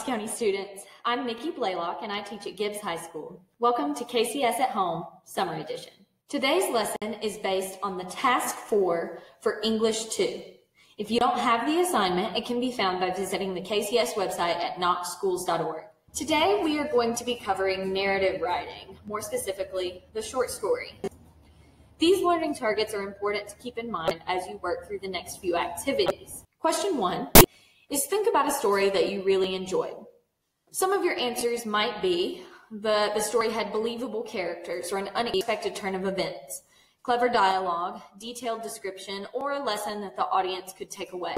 Knox County students. I'm Nikki Blaylock and I teach at Gibbs High School. Welcome to KCS at Home, Summer Edition. Today's lesson is based on the Task 4 for English 2. If you don't have the assignment, it can be found by visiting the KCS website at knoxschools.org. Today we are going to be covering narrative writing, more specifically, the short story. These learning targets are important to keep in mind as you work through the next few activities. Question 1 is think about a story that you really enjoyed. Some of your answers might be the story had believable characters or an unexpected turn of events, clever dialogue, detailed description, or a lesson that the audience could take away.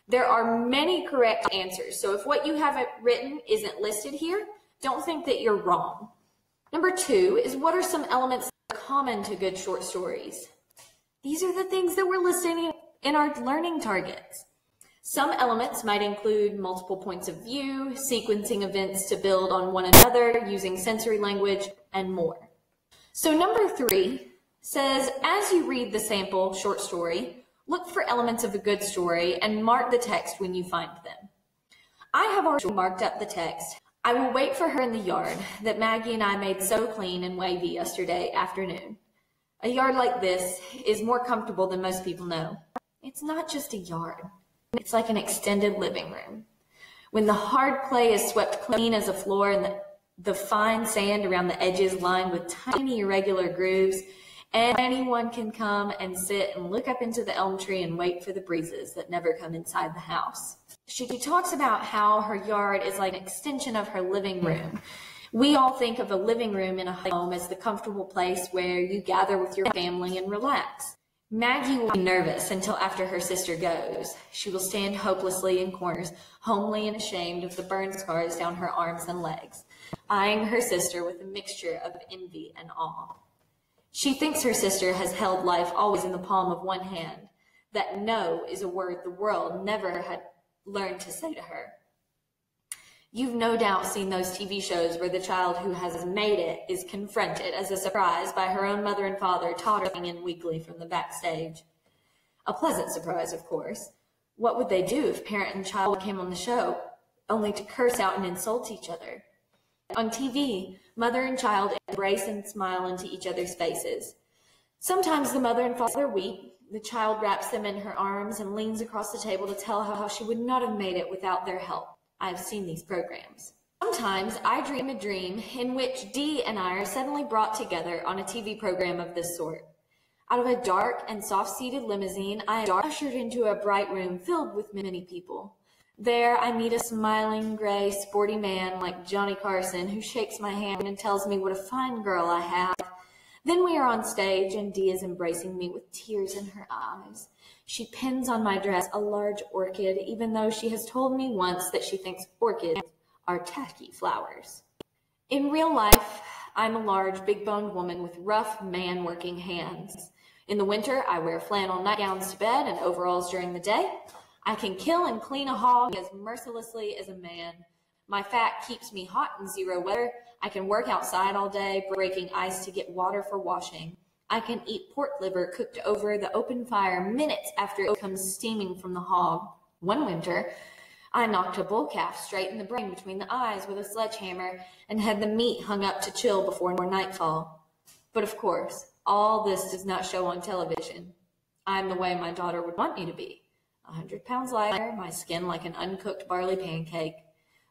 There are many correct answers, so if what you have written isn't listed here, don't think that you're wrong. Number 2 is what are some elements that are common to good short stories? These are the things that we're listing in our learning targets. Some elements might include multiple points of view, sequencing events to build on one another, using sensory language, and more. So number 3 says, as you read the sample short story, look for elements of a good story and mark the text when you find them. I have already marked up the text. I will wait for her in the yard that Maggie and I made so clean and wavy yesterday afternoon. A yard like this is more comfortable than most people know. It's not just a yard. It's like an extended living room. When the hard clay is swept clean as a floor and the fine sand around the edges lined with tiny irregular grooves, anyone can come and sit and look up into the elm tree and wait for the breezes that never come inside the house. She talks about how her yard is like an extension of her living room. We all think of a living room in a home as the comfortable place where you gather with your family and relax. Maggie will be nervous until after her sister goes. She will stand hopelessly in corners, homely and ashamed of the burn scars down her arms and legs, eyeing her sister with a mixture of envy and awe. She thinks her sister has held life always in the palm of one hand, that no is a word the world never had learned to say to her. You've no doubt seen those TV shows where the child who has made it is confronted as a surprise by her own mother and father tottering in weakly from the backstage. A pleasant surprise, of course. What would they do if parent and child came on the show, only to curse out and insult each other? On TV, mother and child embrace and smile into each other's faces. Sometimes the mother and father weep. The child wraps them in her arms and leans across the table to tell how she would not have made it without their help. I've seen these programs. Sometimes I dream a dream in which Dee and I are suddenly brought together on a TV program of this sort. Out of a dark and soft-seated limousine, I am ushered into a bright room filled with many people. There I meet a smiling, gray, sporty man like Johnny Carson who shakes my hand and tells me what a fine girl I have. Then we are on stage and Dee is embracing me with tears in her eyes. She pins on my dress a large orchid, even though she has told me once that she thinks orchids are tacky flowers. In real life, I'm a large, big-boned woman with rough, man-working hands. In the winter, I wear flannel nightgowns to bed and overalls during the day. I can kill and clean a hog as mercilessly as a man. My fat keeps me hot in zero weather. I can work outside all day, breaking ice to get water for washing. I can eat pork liver cooked over the open fire minutes after it comes steaming from the hog. One winter, I knocked a bull calf straight in the brain between the eyes with a sledgehammer and had the meat hung up to chill before nightfall. But of course, all this does not show on television. I'm the way my daughter would want me to be. 100 pounds lighter, my skin like an uncooked barley pancake.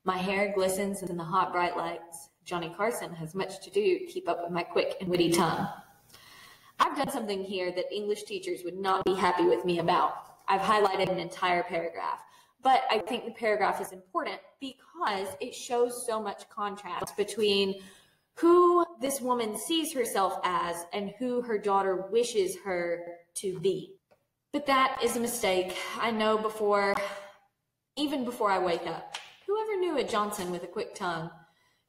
My hair glistens in the hot, bright lights. Johnny Carson has much to do to keep up with my quick and witty tongue. I've done something here that English teachers would not be happy with me about. I've highlighted an entire paragraph, but I think the paragraph is important because it shows so much contrast between who this woman sees herself as and who her daughter wishes her to be. But that is a mistake. I know even before I wake up. Whoever knew a Johnson with a quick tongue?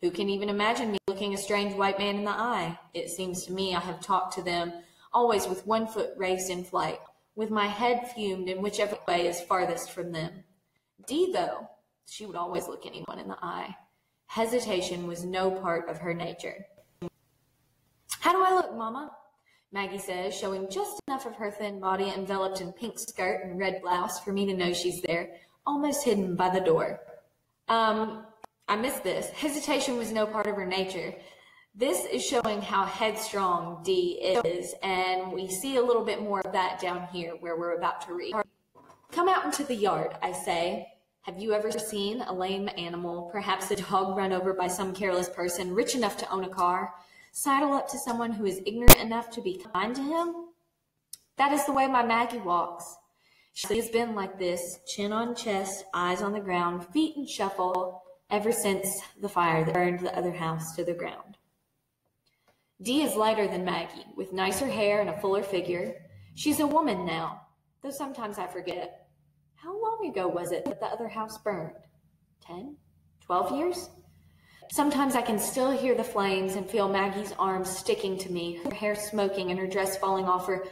Who can even imagine me looking a strange white man in the eye? It seems to me I have talked to them, always with one foot raised in flight, with my head fumed in whichever way is farthest from them. Dee, though, she would always look anyone in the eye. Hesitation was no part of her nature. How do I look, Mama? Maggie says, showing just enough of her thin body enveloped in pink skirt and red blouse for me to know she's there, almost hidden by the door. I missed this. Hesitation was no part of her nature. This is showing how headstrong Dee is, and we see a little bit more of that down here where we're about to read. Come out into the yard, I say. Have you ever seen a lame animal, perhaps a dog run over by some careless person rich enough to own a car, sidle up to someone who is ignorant enough to be kind to him? That is the way my Maggie walks. She has been like this, chin on chest, eyes on the ground, feet in shuffle, ever since the fire that burned the other house to the ground. Dee is lighter than Maggie, with nicer hair and a fuller figure. She's a woman now, though sometimes I forget. How long ago was it that the other house burned? 10? 12 years? Sometimes I can still hear the flames and feel Maggie's arms sticking to me, her hair smoking and her dress falling off her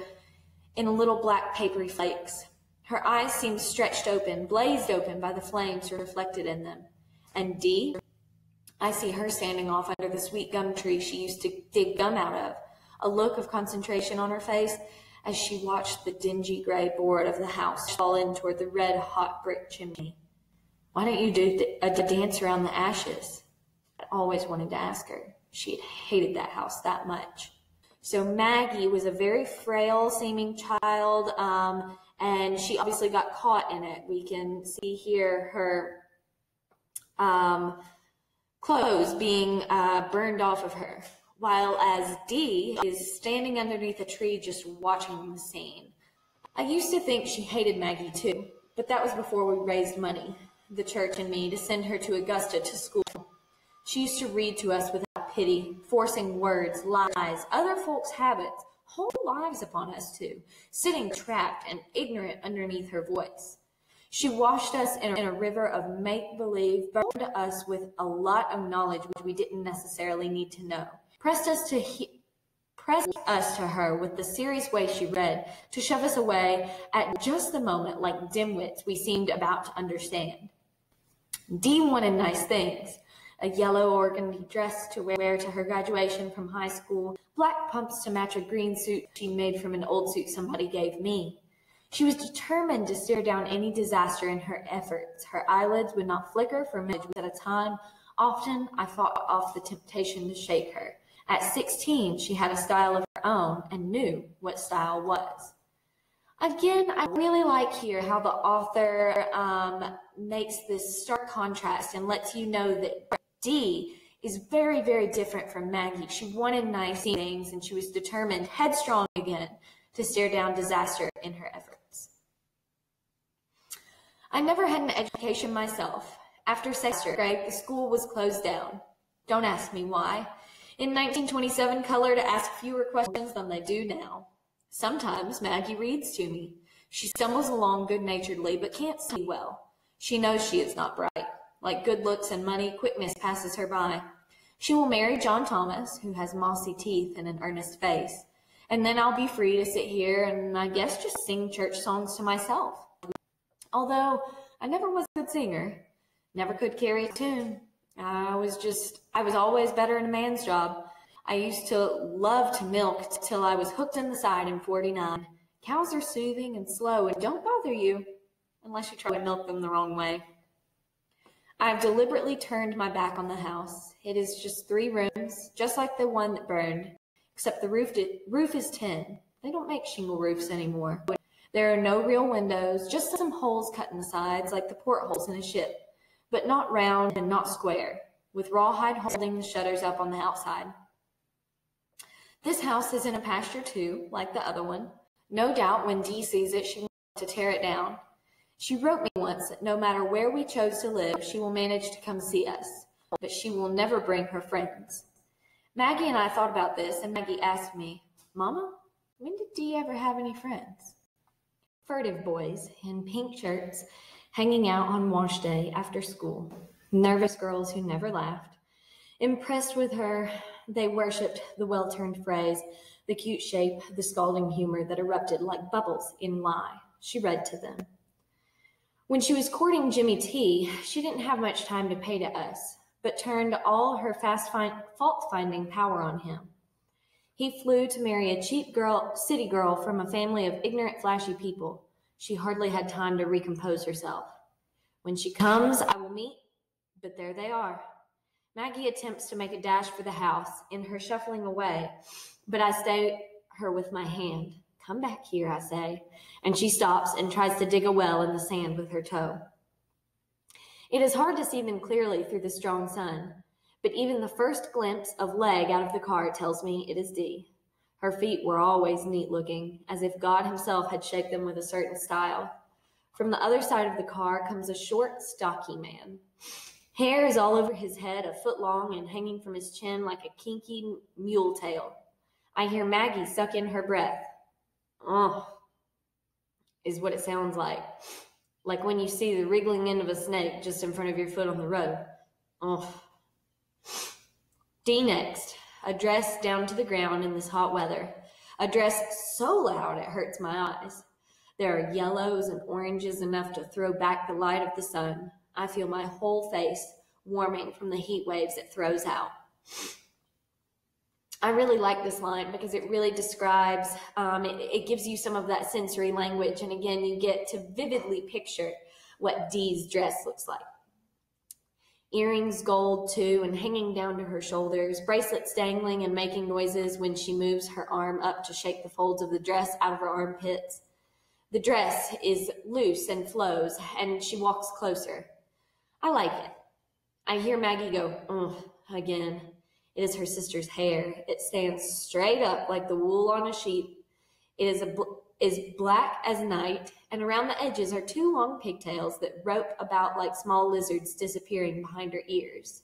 in little black papery flakes. Her eyes seem stretched open, blazed open by the flames reflected in them. And Dee, I see her standing off under the sweet gum tree she used to dig gum out of, a look of concentration on her face as she watched the dingy gray board of the house fall in toward the red hot brick chimney. Why don't you do a dance around the ashes? I always wanted to ask her. She had hated that house that much. So Maggie was a very frail seeming child, and she obviously got caught in it. We can see here her clothes being burned off of her, while as Dee is standing underneath a tree just watching the scene. I used to think she hated Maggie too, but that was before we raised money, the church and me, to send her to Augusta to school. She used to read to us without pity, forcing words, lies, other folks' habits, whole lives upon us too, sitting trapped and ignorant underneath her voice. She washed us in a river of make-believe, burned us with a lot of knowledge which we didn't necessarily need to know, pressed us to her with the serious way she read, to shove us away at just the moment like dimwits we seemed about to understand. Dee wanted nice things. A yellow organdy dress to wear to her graduation from high school, black pumps to match a green suit she made from an old suit somebody gave me. She was determined to stare down any disaster in her efforts. Her eyelids would not flicker for minutes at a time. Often I fought off the temptation to shake her. At 16, she had a style of her own and knew what style was. Again, I really like here how the author makes this stark contrast and lets you know that Dee is very, very different from Maggie. She wanted nice things, and she was determined, headstrong again, to stare down disaster in her efforts. I never had an education myself. After second grade, the school was closed down. Don't ask me why. In 1927, colored ask fewer questions than they do now. Sometimes Maggie reads to me. She stumbles along good-naturedly, but can't see well. She knows she is not bright. Like good looks and money, quickness passes her by. She will marry John Thomas, who has mossy teeth and an earnest face. And then I'll be free to sit here and I guess just sing church songs to myself. Although I never was a good singer, never could carry a tune. I was always better in a man's job. I used to love to milk till I was hooked in the side in 49. Cows are soothing and slow and don't bother you unless you try to milk them the wrong way. I've deliberately turned my back on the house. It is just 3 rooms, just like the one that burned, except the roof is tin. They don't make shingle roofs anymore. There are no real windows, just some holes cut in the sides like the portholes in a ship, but not round and not square, with rawhide holding the shutters up on the outside. This house is in a pasture too, like the other one. No doubt when Dee sees it, she wants to tear it down. She wrote me once that no matter where we chose to live, she will manage to come see us, but she will never bring her friends. Maggie and I thought about this, and Maggie asked me, Mama, when did Dee ever have any friends? Furtive boys in pink shirts hanging out on wash day after school, nervous girls who never laughed. Impressed with her, they worshipped the well-turned phrase, the cute shape, the scalding humor that erupted like bubbles in lie. She read to them. When she was courting Jimmy T, she didn't have much time to pay to us, but turned all her fault-finding power on him. He flew to marry a cheap city girl from a family of ignorant, flashy people. She hardly had time to recompose herself. When she comes, I will meet But there they are. Maggie attempts to make a dash for the house in her shuffling away, but I stay her with my hand. Come back here, I say, and she stops and tries to dig a well in the sand with her toe. It is hard to see them clearly through the strong sun, but even the first glimpse of leg out of the car tells me it is Dee. Her feet were always neat-looking, as if God himself had shaped them with a certain style. From the other side of the car comes a short, stocky man. Hair is all over his head, a foot long and hanging from his chin like a kinky mule tail. I hear Maggie suck in her breath. Oh, is what it sounds like when you see the wriggling end of a snake just in front of your foot on the road. Oh. D next, a dress down to the ground in this hot weather, a dress so loud it hurts my eyes. There are yellows and oranges enough to throw back the light of the sun. I feel my whole face warming from the heat waves it throws out. I really like this line because it really describes, it gives you some of that sensory language. And again, you get to vividly picture what Dee's dress looks like. Earrings gold too and hanging down to her shoulders, bracelets dangling and making noises when she moves her arm up to shake the folds of the dress out of her armpits. The dress is loose and flows, and she walks closer. I like it. I hear Maggie go, ugh, again. It is her sister's hair. It stands straight up like the wool on a sheep. It is black as night, and around the edges are two long pigtails that rope about like small lizards disappearing behind her ears.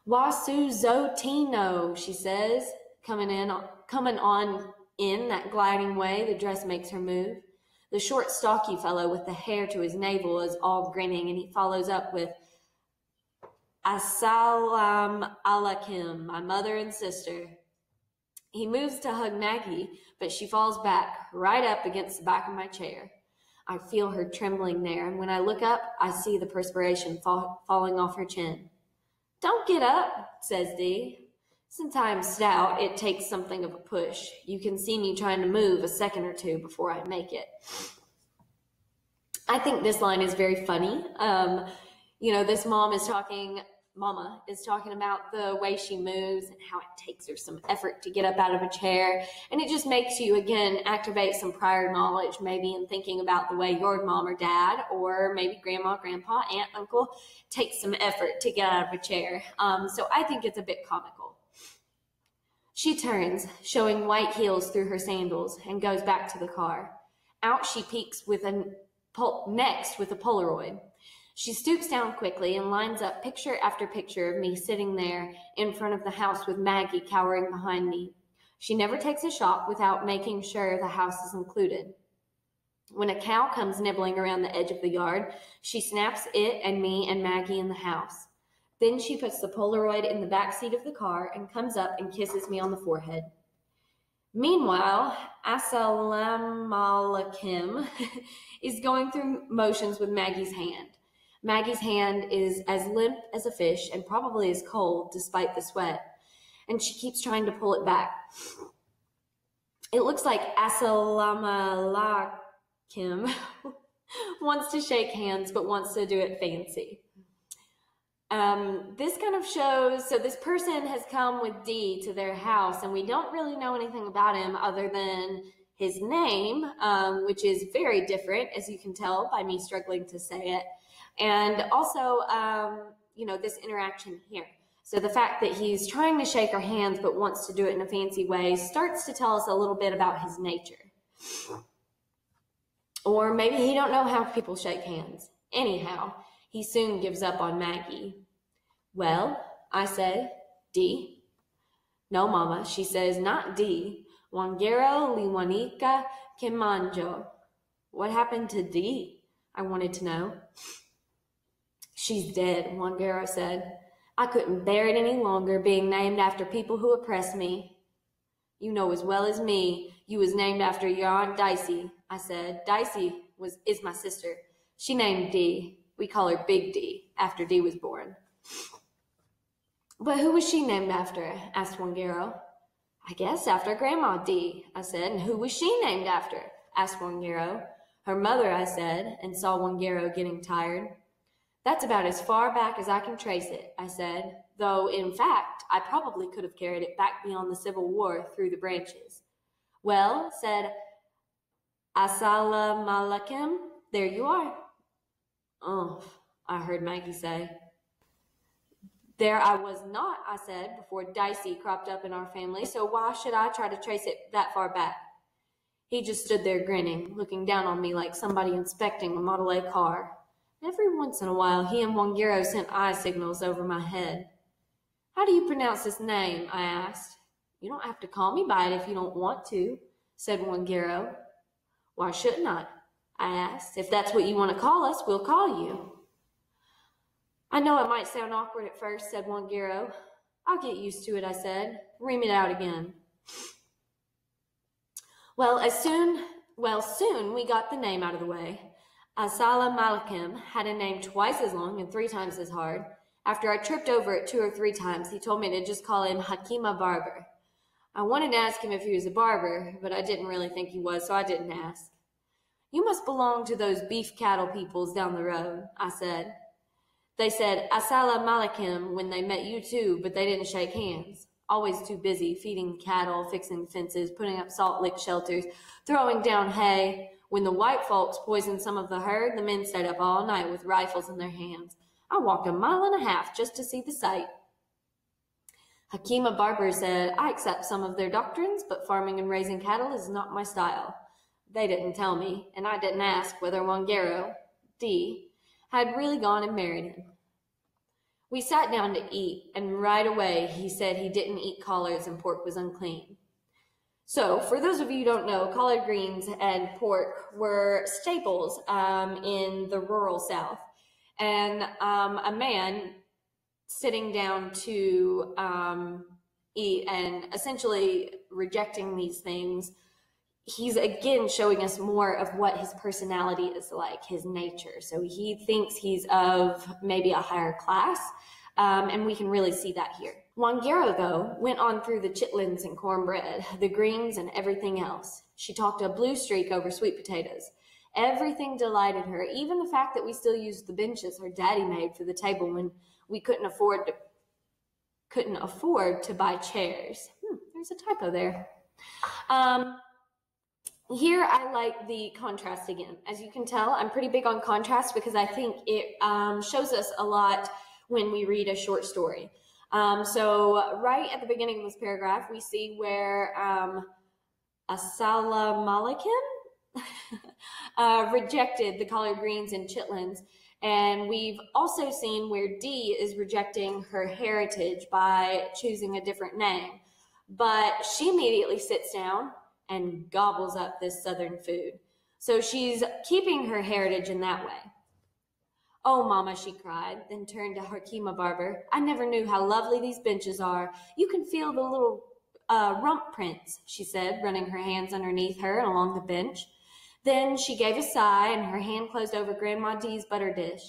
Wasu Zotino, she says, coming on in that gliding way the dress makes her move. The short, stocky fellow with the hair to his navel is all grinning, and he follows up with, Assalam alaikum, my mother and sister. He moves to hug Maggie, but she falls back right up against the back of my chair. I feel her trembling there, and when I look up, I see the perspiration falling off her chin. Don't get up, says Dee. Since I am stout, it takes something of a push. You can see me trying to move a second or two before I make it. I think this line is very funny. This Mama is talking about the way she moves and how it takes her some effort to get up out of a chair. And it just makes you, again, activate some prior knowledge, maybe in thinking about the way your mom or dad, or maybe grandma, grandpa, aunt, uncle, takes some effort to get out of a chair. So I think it's a bit comical. She turns, showing white heels through her sandals, and goes back to the car. Out she peeks next with a Polaroid. She stoops down quickly and lines up picture after picture of me sitting there in front of the house with Maggie cowering behind me. She never takes a shot without making sure the house is included. When a cow comes nibbling around the edge of the yard, she snaps it and me and Maggie in the house. Then she puts the Polaroid in the back seat of the car and comes up and kisses me on the forehead. Meanwhile, Assalamu alaikum is going through motions with Maggie's hand. Maggie's hand is as limp as a fish and probably as cold despite the sweat, and she keeps trying to pull it back. It looks like Assalamu alaikum wants to shake hands but wants to do it fancy. This kind of shows, so this person has come with Dee to their house, and we don't really know anything about him other than his name, which is very different, as you can tell by me struggling to say it. And also, this interaction here. So the fact that he's trying to shake our hands but wants to do it in a fancy way starts to tell us a little bit about his nature. Or maybe he don't know how people shake hands. Anyhow, he soon gives up on Maggie. Well, I say, Dee. No, Mama, she says, not Dee. Wangero liwanika kimanjo. What happened to Dee? I wanted to know. She's dead, Wangero said. I couldn't bear it any longer being named after people who oppress me. You know as well as me, you was named after your Aunt Dicey, I said. Dicey is my sister. She named Dee. We call her Big D after Dee was born. But who was she named after? Asked Wangero. I guess after Grandma Dee, I said. And who was she named after? Asked Wangero. Her mother, I said, and saw Wangero getting tired. That's about as far back as I can trace it, I said, though in fact I probably could have carried it back beyond the Civil War through the branches. Well, said Assalamu alaikum, there you are. Oh, I heard Maggie say. There I was not, I said, before Dicey cropped up in our family, so why should I try to trace it that far back? He just stood there grinning, looking down on me like somebody inspecting a Model A car. Every once in a while, he and Wangero sent eye signals over my head. How do you pronounce this name? I asked. You don't have to call me by it if you don't want to, said Wangero. Why shouldn't I asked. If that's what you want to call us, we'll call you. I know it might sound awkward at first, said Wangero. I'll get used to it, I said. Ream it out again. Soon we got the name out of the way. Assalamu alaikum had a name twice as long and 3 times as hard. After I tripped over it 2 or 3 times, he told me to just call him Hakima Barber. I wanted to ask him if he was a barber, but I didn't really think he was, so I didn't ask. You must belong to those beef cattle peoples down the road, I said. They said Assalamu alaikum when they met you too, but they didn't shake hands. Always too busy feeding cattle, fixing fences, putting up salt lick shelters, throwing down hay. When the white folks poisoned some of the herd, the men stayed up all night with rifles in their hands. I walked 1.5 miles just to see the sight. Hakima Barber said, I accept some of their doctrines, but farming and raising cattle is not my style. They didn't tell me, and I didn't ask whether Wangero, D, had really gone and married him. We sat down to eat, and right away he said he didn't eat collards and pork was unclean. So, for those of you who don't know, collard greens and pork were staples in the rural South. And a man sitting down to eat and essentially rejecting these things, he's again showing us more of what his personality is like, his nature. So he thinks he's of maybe a higher class, and we can really see that here. Wangero, though, went on through the chitlins and cornbread, the greens and everything else. She talked a blue streak over sweet potatoes. Everything delighted her, even the fact that we still used the benches her daddy made for the table when we couldn't afford to buy chairs. There's a typo there. Here I like the contrast again. As you can tell, I'm pretty big on contrast because I think it shows us a lot when we read a short story. So right at the beginning of this paragraph, we see where Assalamu alaikum rejected the collard greens and chitlins. And we've also seen where D is rejecting her heritage by choosing a different name. But she immediately sits down and gobbles up this southern food. So she's keeping her heritage in that way. Oh, Mama, she cried, then turned to Hakima Barber. I never knew how lovely these benches are. You can feel the little rump prints, she said, running her hands underneath her and along the bench. Then she gave a sigh and her hand closed over Grandma D's butter dish.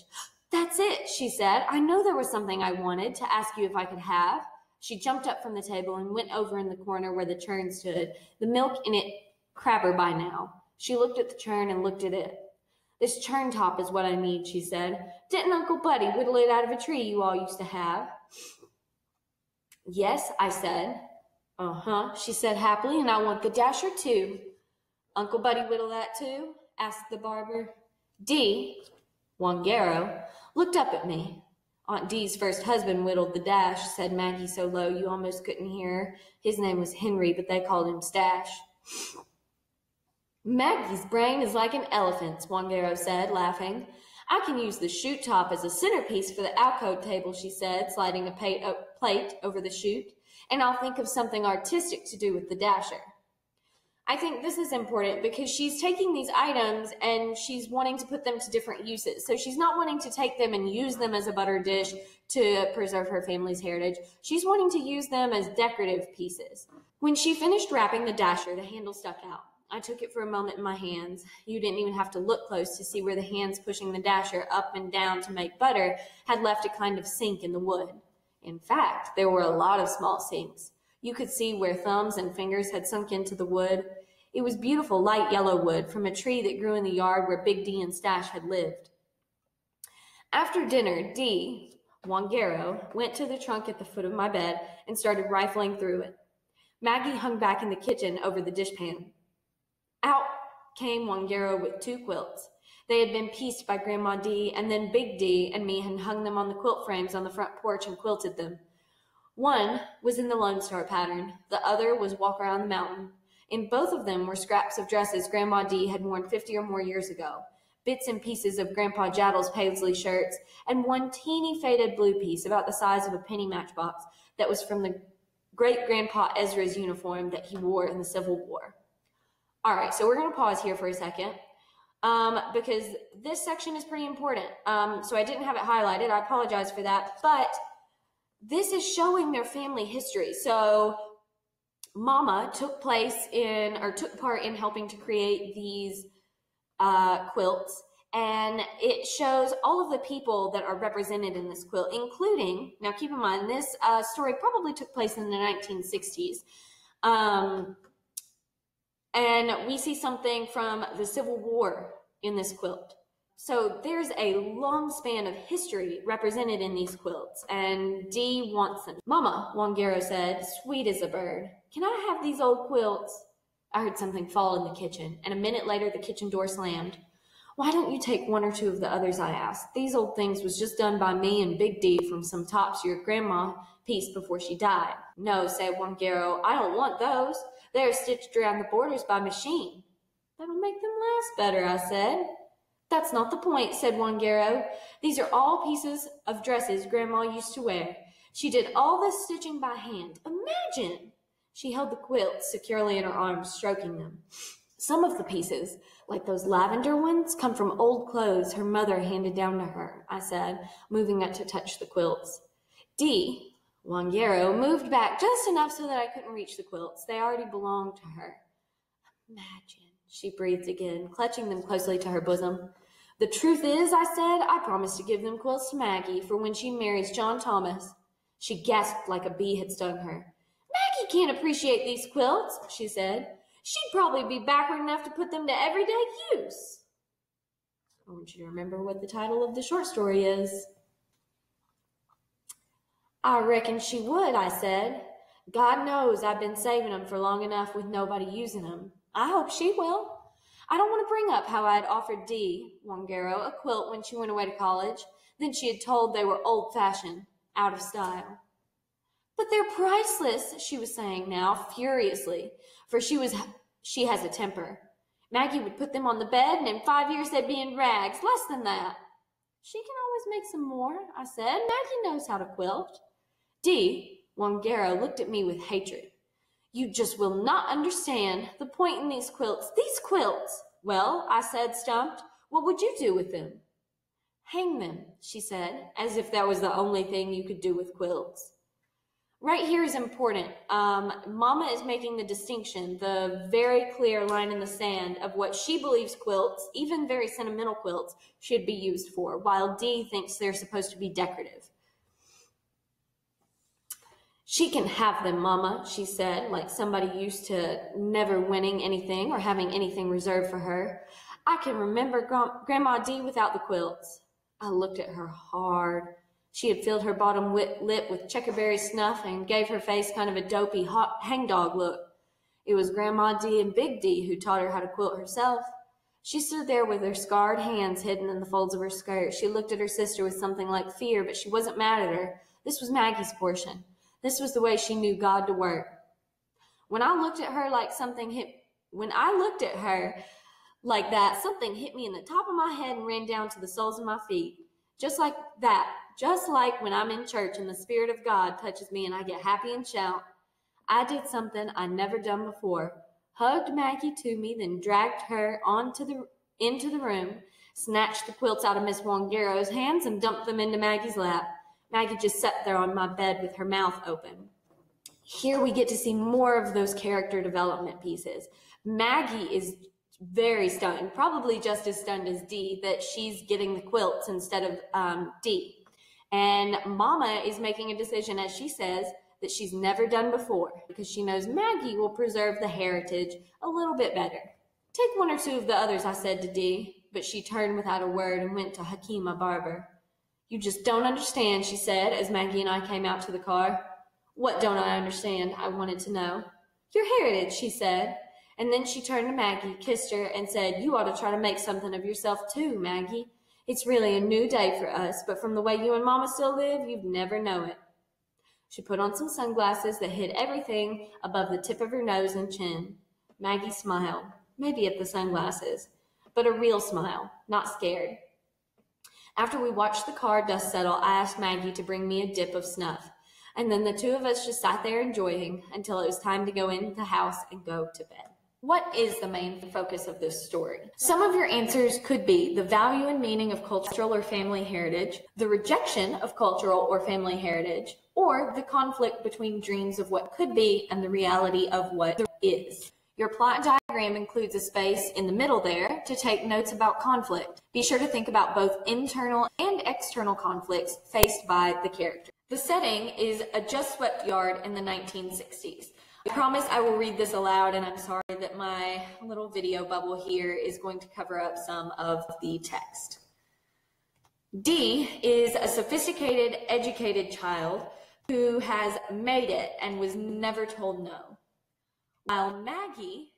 That's it, she said. I know there was something I wanted to ask you if I could have. She jumped up from the table and went over in the corner where the churn stood, the milk in it crabber by now. She looked at the churn and looked at it. This churn top is what I need, she said. Didn't Uncle Buddy whittle it out of a tree you all used to have? Yes, I said. Uh-huh, she said happily, and I want the dasher too. Uncle Buddy whittle that too? Asked the barber. D, Wangero, looked up at me. Aunt Dee's first husband whittled the dash, said Maggie so low you almost couldn't hear her. His name was Henry, but they called him Stash. Maggie's brain is like an elephant's, Wangero said, laughing. I can use the chute top as a centerpiece for the alcove table, she said, sliding a plate over the chute, and I'll think of something artistic to do with the dasher. I think this is important because she's taking these items and she's wanting to put them to different uses. So she's not wanting to take them and use them as a butter dish to preserve her family's heritage. She's wanting to use them as decorative pieces. When she finished wrapping the dasher, the handle stuck out. I took it for a moment in my hands. You didn't even have to look close to see where the hands pushing the dasher up and down to make butter had left a kind of sink in the wood. In fact, there were a lot of small sinks. You could see where thumbs and fingers had sunk into the wood. It was beautiful light yellow wood from a tree that grew in the yard where Big D and Stash had lived. After dinner, Dee, Wangero, went to the trunk at the foot of my bed and started rifling through it. Maggie hung back in the kitchen over the dishpan. Out came Wangero with 2 quilts. They had been pieced by Grandma Dee, and then Big D and me had hung them on the quilt frames on the front porch and quilted them. One was in the Lone Star pattern. The other was Walk Around the Mountain. In both of them were scraps of dresses Grandma Dee had worn 50 or more years ago, bits and pieces of Grandpa Jaddle's paisley shirts, and one teeny faded blue piece about the size of a penny matchbox that was from the great-grandpa Ezra's uniform that he wore in the Civil War. All right, so we're going to pause here for a second because this section is pretty important. So I didn't have it highlighted. I apologize for that, but this is showing their family history. So Mama took part in helping to create these quilts, and it shows all of the people that are represented in this quilt, including, now keep in mind, this story probably took place in the 1960s. And we see something from the Civil War in this quilt. So there's a long span of history represented in these quilts, and Dee wants them. Mama, Wangero said, sweet as a bird, can I have these old quilts? I heard something fall in the kitchen, and a minute later the kitchen door slammed. Why don't you take 1 or 2 of the others, I asked. These old things was just done by me and Big D from some tops your grandma pieced before she died. No, said Wangero, I don't want those. They're stitched around the borders by machine. That'll make them last better, I said. That's not the point, said Wangero. These are all pieces of dresses Grandma used to wear. She did all this stitching by hand. Imagine! She held the quilts securely in her arms, stroking them. Some of the pieces, like those lavender ones, come from old clothes her mother handed down to her, I said, moving up to touch the quilts. Dee, Wangero, moved back just enough so that I couldn't reach the quilts. They already belonged to her. Imagine, she breathed again, clutching them closely to her bosom. The truth is, I said, I promised to give them quilts to Maggie for when she marries John Thomas. She gasped like a bee had stung her. Maggie can't appreciate these quilts, she said. She'd probably be backward enough to put them to everyday use. I want you to remember what the title of the short story is. I reckon she would, I said. God knows I've been saving them for long enough with nobody using them. I hope she will. I don't want to bring up how I had offered Dee, Wangero, a quilt when she went away to college. Then she had told they were old-fashioned, out of style. But they're priceless, she was saying now, furiously, for she has a temper. Maggie would put them on the bed, and in 5 years they'd be in rags, less than that. She can always make some more, I said. Maggie knows how to quilt. Dee, Wangero looked at me with hatred. You just will not understand the point in these quilts. These quilts! Well, I said, stumped, what would you do with them? Hang them, she said, as if that was the only thing you could do with quilts. Right here is important. Mama is making the distinction, the very clear line in the sand of what she believes quilts, even very sentimental quilts, should be used for, while Dee thinks they're supposed to be decorative. She can have them, Mama, she said, like somebody used to never winning anything or having anything reserved for her. I can remember Grandma Dee without the quilts. I looked at her hard. She had filled her bottom lip with checkerberry snuff and gave her face kind of a dopey hangdog look. It was Grandma Dee and Big D who taught her how to quilt herself. She stood there with her scarred hands hidden in the folds of her skirt. She looked at her sister with something like fear, but she wasn't mad at her. This was Maggie's portion. This was the way she knew God to work. When I looked at her like something hit me in the top of my head and ran down to the soles of my feet. Just like that. Just like when I'm in church and the Spirit of God touches me and I get happy and shout. I did something I'd never done before. Hugged Maggie to me, then dragged her into the room, snatched the quilts out of Miss Wangero's hands and dumped them into Maggie's lap. Maggie just sat there on my bed with her mouth open. Here we get to see more of those character development pieces. Maggie is very stunned, probably just as stunned as Dee, that she's getting the quilts instead of Dee. And Mama is making a decision, as she says, that she's never done before because she knows Maggie will preserve the heritage a little bit better. Take 1 or 2 of the others, I said to Dee, but she turned without a word and went to Hakima Barber. You just don't understand, she said as Maggie and I came out to the car. What don't I understand? I wanted to know. Your heritage, she said. And then she turned to Maggie, kissed her, and said, you ought to try to make something of yourself too, Maggie. It's really a new day for us, but from the way you and Mama still live, you'd never know it. She put on some sunglasses that hid everything above the tip of her nose and chin. Maggie smiled, maybe at the sunglasses, but a real smile, not scared. After we watched the car dust settle, I asked Maggie to bring me a dip of snuff, and then the two of us just sat there enjoying until it was time to go in the house and go to bed. What is the main focus of this story? Some of your answers could be the value and meaning of cultural or family heritage, the rejection of cultural or family heritage, or the conflict between dreams of what could be and the reality of what is. Your plot diagram includes a space in the middle there to take notes about conflict. Be sure to think about both internal and external conflicts faced by the character. The setting is a just swept yard in the 1960s. I promise I will read this aloud, and I'm sorry that my little video bubble here is going to cover up some of the text. Dee is a sophisticated, educated child who has made it and was never told no. While Maggie,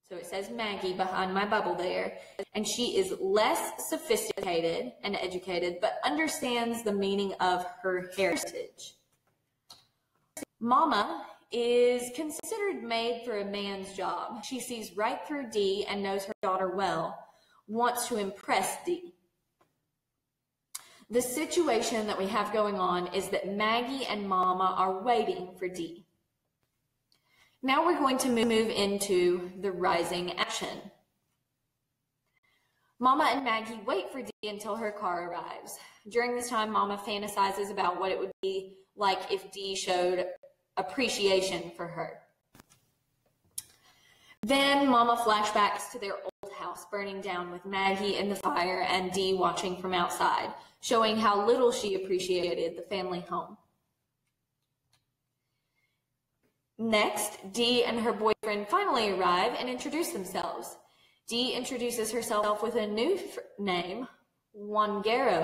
so it says Maggie behind my bubble there, and she is less sophisticated and educated, but understands the meaning of her heritage. Mama is considered made for a man's job. She sees right through Dee and knows her daughter well, wants to impress Dee. The situation that we have going on is that Maggie and Mama are waiting for Dee. Now we're going to move into the rising action. Mama and Maggie wait for Dee until her car arrives. During this time, Mama fantasizes about what it would be like if Dee showed appreciation for her. Then Mama flashbacks to their old house burning down with Maggie in the fire and Dee watching from outside, showing how little she appreciated the family home. Next, Dee and her boyfriend finally arrive and introduce themselves. Dee introduces herself with a new name, Wangaro.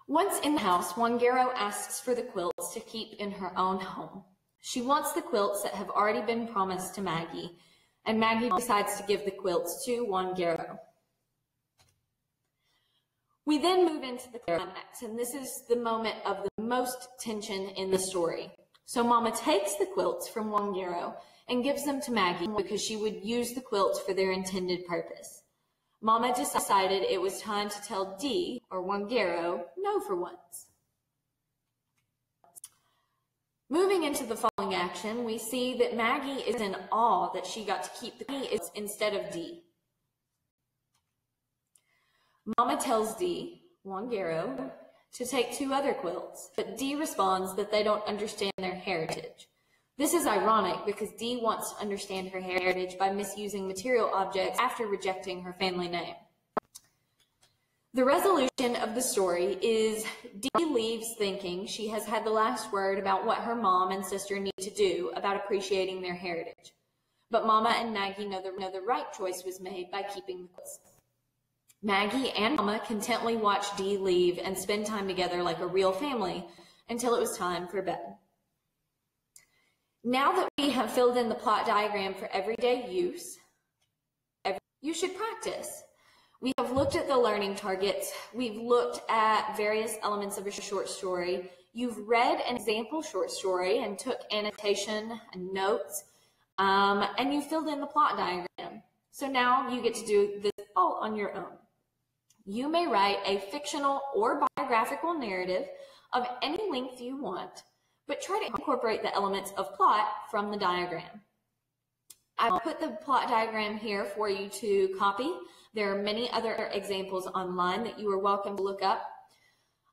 Once in the house, Wangaro asks for the quilts to keep in her own home. She wants the quilts that have already been promised to Maggie, and Maggie decides to give the quilts to Wangaro. We then move into the climax, and this is the moment of the most tension in the story. So Mama takes the quilts from Wangaro and gives them to Maggie because she would use the quilts for their intended purpose. Mama decided it was time to tell Dee, or Wangaro, no for once. Moving into the following action, we see that Maggie is in awe that she got to keep the quilts instead of Dee. Mama tells Dee, Wangaro, to take two other quilts, but Dee responds that they don't understand their heritage. This is ironic because Dee wants to understand her heritage by misusing material objects after rejecting her family name. The resolution of the story is Dee leaves thinking she has had the last word about what her mom and sister need to do about appreciating their heritage. But Mama and Maggie know the right choice was made by keeping the quilts. Maggie and Mama contently watched Dee leave and spend time together like a real family until it was time for bed. Now that we have filled in the plot diagram for everyday use, you should practice. We have looked at the learning targets. We've looked at various elements of a short story. You've read an example short story and took annotation and notes, and you filled in the plot diagram. So now you get to do this all on your own. You may write a fictional or biographical narrative of any length you want, but try to incorporate the elements of plot from the diagram. I've put the plot diagram here for you to copy. There are many other examples online that you are welcome to look up.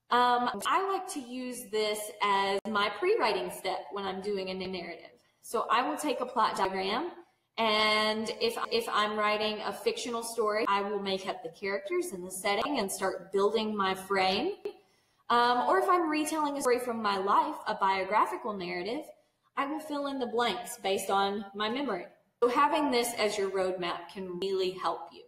I like to use this as my pre-writing step when I'm doing a narrative. So I will take a plot diagram, and if I'm writing a fictional story, I will make up the characters and the setting and start building my frame. Or if I'm retelling a story from my life, a biographical narrative, I will fill in the blanks based on my memory. So having this as your roadmap can really help you.